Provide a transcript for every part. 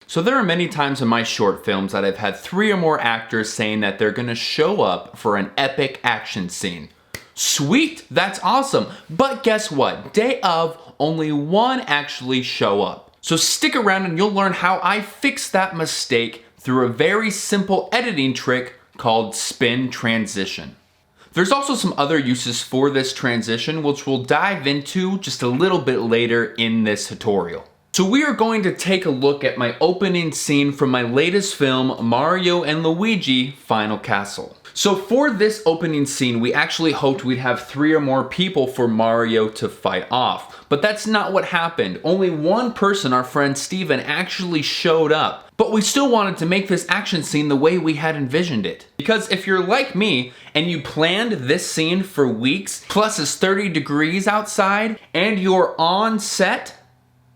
So there are many times in my short films that I've had 3 or more actors saying that they're gonna show up for an epic action scene. Sweet, that's awesome. But guess what? Day of, only 1 actually show up. So stick around and you'll learn how I fixed that mistake through a very simple editing trick called spin transition. There's also some other uses for this transition, which we'll dive into just a little bit later in this tutorial. So we are going to take a look at my opening scene from my latest film, Mario and Luigi Final Castle. So for this opening scene, we actually hoped we'd have 3 or more people for Mario to fight off. But that's not what happened. Only 1 person, our friend Steven, actually showed up. But we still wanted to make this action scene the way we had envisioned it. Because if you're like me, and you planned this scene for weeks, plus it's 30 degrees outside, and you're on set,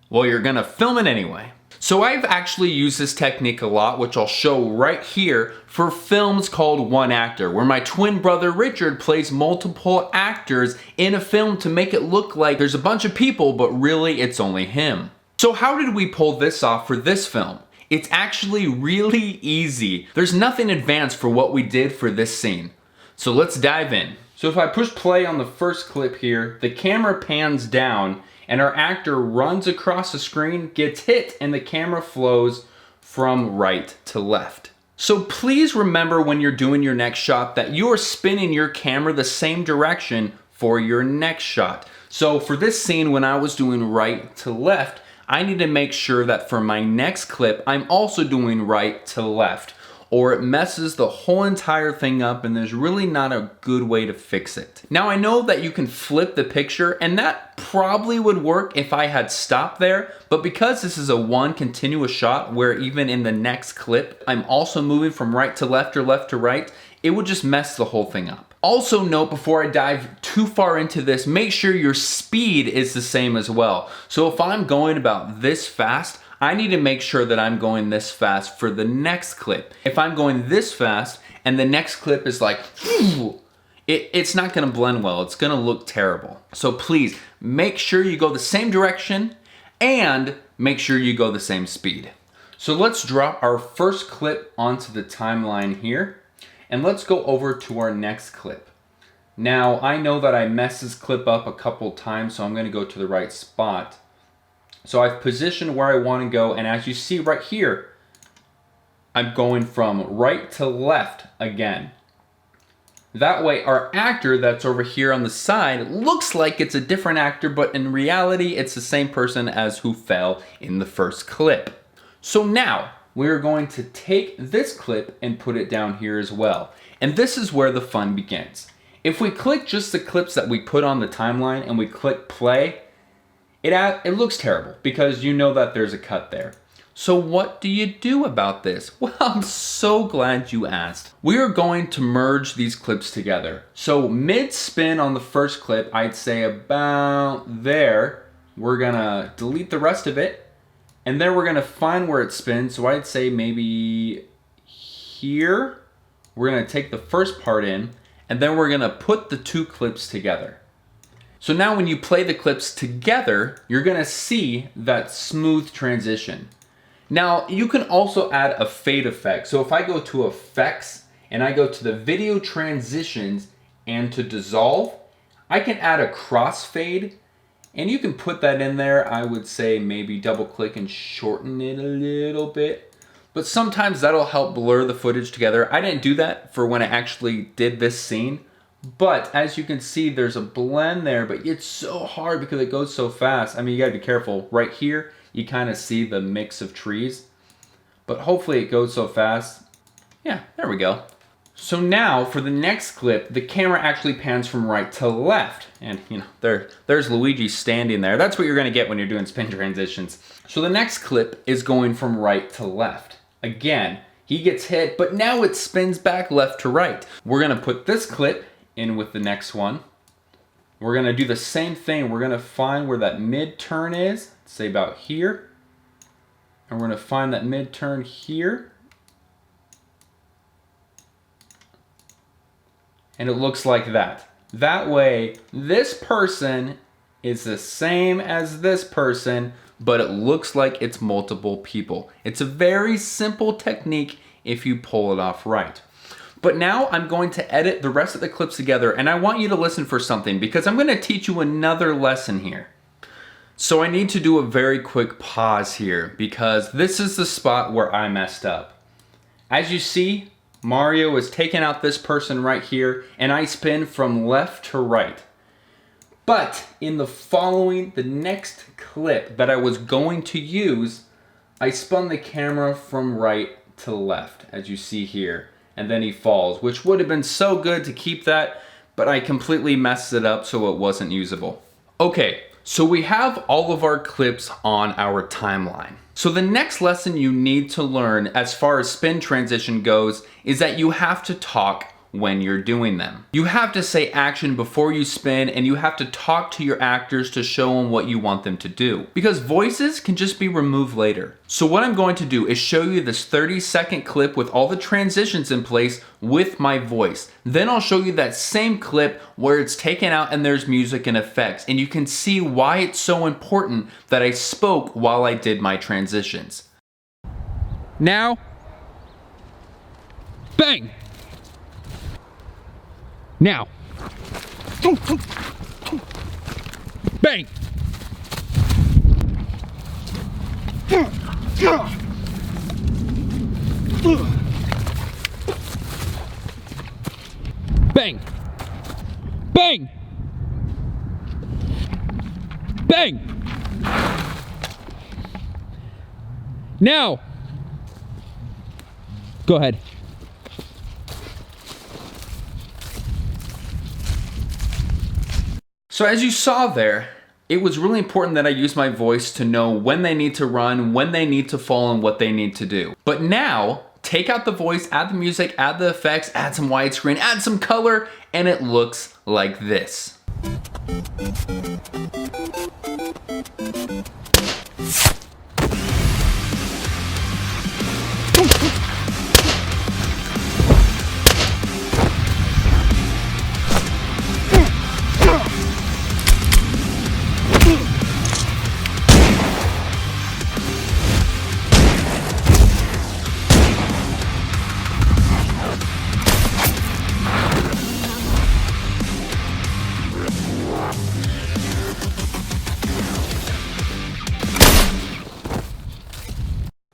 well, you're gonna film it anyway. So I've actually used this technique a lot, which I'll show right here, for films called One Actor, where my twin brother Richard plays multiple actors in a film to make it look like there's a bunch of people, but really it's only him. So how did we pull this off for this film? It's actually really easy. There's nothing advanced for what we did for this scene. So let's dive in. So if I push play on the first clip here, the camera pans down and our actor runs across the screen, gets hit, and the camera flows from right to left. So please remember when you're doing your next shot that you are spinning your camera the same direction for your next shot. So for this scene, when I was doing right to left, I need to make sure that for my next clip, I'm also doing right to left, or it messes the whole entire thing up and there's really not a good way to fix it. Now I know that you can flip the picture and that probably would work if I had stopped there, but because this is a one continuous shot where even in the next clip, I'm also moving from right to left or left to right, it would just mess the whole thing up. Also note before I dive too far into this, make sure your speed is the same as well. So if I'm going about this fast, I need to make sure that I'm going this fast for the next clip. If I'm going this fast and the next clip is like, it's not gonna blend well. It's gonna look terrible. So please make sure you go the same direction and make sure you go the same speed. So let's drop our first clip onto the timeline here and let's go over to our next clip. Now I know that I messed this clip up a couple times, so I'm gonna go to the right spot. So I've positioned where I want to go, and as you see right here, I'm going from right to left again. That way our actor that's over here on the side looks like it's a different actor, but in reality it's the same person as who fell in the first clip. So now we're going to take this clip and put it down here as well. And this is where the fun begins. If we click just the clips that we put on the timeline and we click play, it looks terrible because you know that there's a cut there. So what do you do about this? Well, I'm so glad you asked. We are going to merge these clips together. So mid-spin on the first clip, I'd say about there, we're gonna delete the rest of it, and then we're gonna find where it spins. So I'd say maybe here, we're gonna take the first part in, and then we're gonna put the 2 clips together. So now when you play the clips together, you're gonna see that smooth transition. Now you can also add a fade effect. So if I go to effects and I go to the video transitions and to dissolve, I can add a crossfade and you can put that in there. I would say maybe double click and shorten it a little bit. But sometimes that'll help blur the footage together. I didn't do that for when I actually did this scene. But as you can see, there's a blend there, but it's so hard because it goes so fast. I mean, you gotta be careful. Right here, you kind of see the mix of trees, but hopefully it goes so fast. Yeah, there we go. So now for the next clip, the camera actually pans from right to left. And you know, there's Luigi standing there. That's what you're gonna get when you're doing spin transitions. So the next clip is going from right to left. Again, he gets hit, but now it spins back left to right. We're gonna put this clip in with the next one. We're gonna do the same thing. We're gonna find where that mid turn is, say about here. And we're gonna find that mid turn here. And it looks like that. That way, this person is the same as this person, but it looks like it's multiple people. It's a very simple technique if you pull it off right. But now I'm going to edit the rest of the clips together, and I want you to listen for something because I'm going to teach you another lesson here. So I need to do a very quick pause here because this is the spot where I messed up. As you see, Mario is taking out this person right here, and I spin from left to right. But in the next clip that I was going to use, I spun the camera from right to left, as you see here. And then he falls, which would have been so good to keep that, but I completely messed it up so it wasn't usable. Okay, so we have all of our clips on our timeline. So the next lesson you need to learn as far as spin transition goes is that you have to talk when you're doing them. You have to say action before you spin, and you have to talk to your actors to show them what you want them to do. Because voices can just be removed later. So what I'm going to do is show you this 30-second clip with all the transitions in place with my voice. Then I'll show you that same clip where it's taken out and there's music and effects, and you can see why it's so important that I spoke while I did my transitions. Now, bang! Now, bang! Bang! Bang! Bang! Now, go ahead. So as you saw there, it was really important that I use my voice to know when they need to run, when they need to fall, and what they need to do. But now, take out the voice, add the music, add the effects, add some widescreen, add some color, and it looks like this.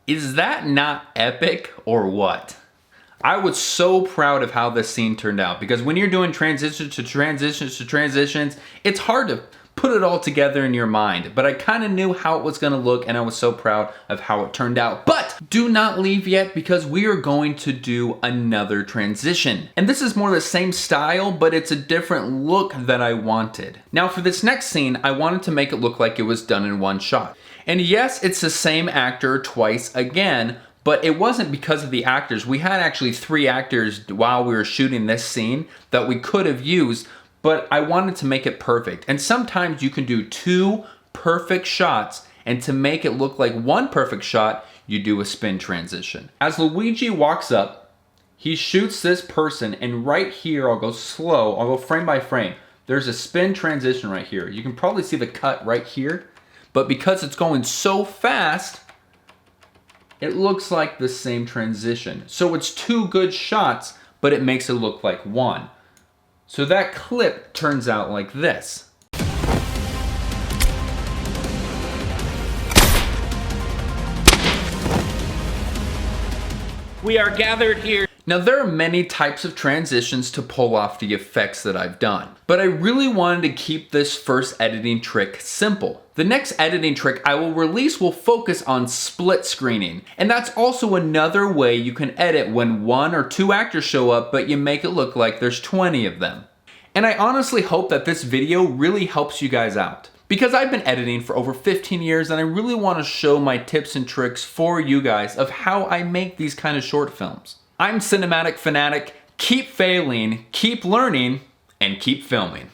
Is that not epic or what? I was so proud of how this scene turned out because when you're doing transitions to transitions to transitions, it's hard to put it all together in your mind. But I kind of knew how it was going to look, and I was so proud of how it turned out. But do not leave yet because we are going to do another transition. And this is more the same style, but it's a different look that I wanted. Now for this next scene, I wanted to make it look like it was done in one shot. And yes, it's the same actor twice again, but it wasn't because of the actors. We had actually 3 actors while we were shooting this scene that we could have used, but I wanted to make it perfect. And sometimes you can do 2 perfect shots, and to make it look like 1 perfect shot, you do a spin transition. As Luigi walks up, he shoots this person, and right here, I'll go slow, I'll go frame by frame. There's a spin transition right here. You can probably see the cut right here. But because it's going so fast, it looks like the same transition. So it's 2 good shots, but it makes it look like 1. So that clip turns out like this. We are gathered here. Now there are many types of transitions to pull off the effects that I've done, but I really wanted to keep this first editing trick simple. The next editing trick I will release will focus on split screening, and that's also another way you can edit when 1 or 2 actors show up but you make it look like there's 20 of them. And I honestly hope that this video really helps you guys out. Because I've been editing for over 15 years and I really want to show my tips and tricks for you guys of how I make these kind of short films. I'm Cinematic Fanatic. Keep failing, keep learning, and keep filming.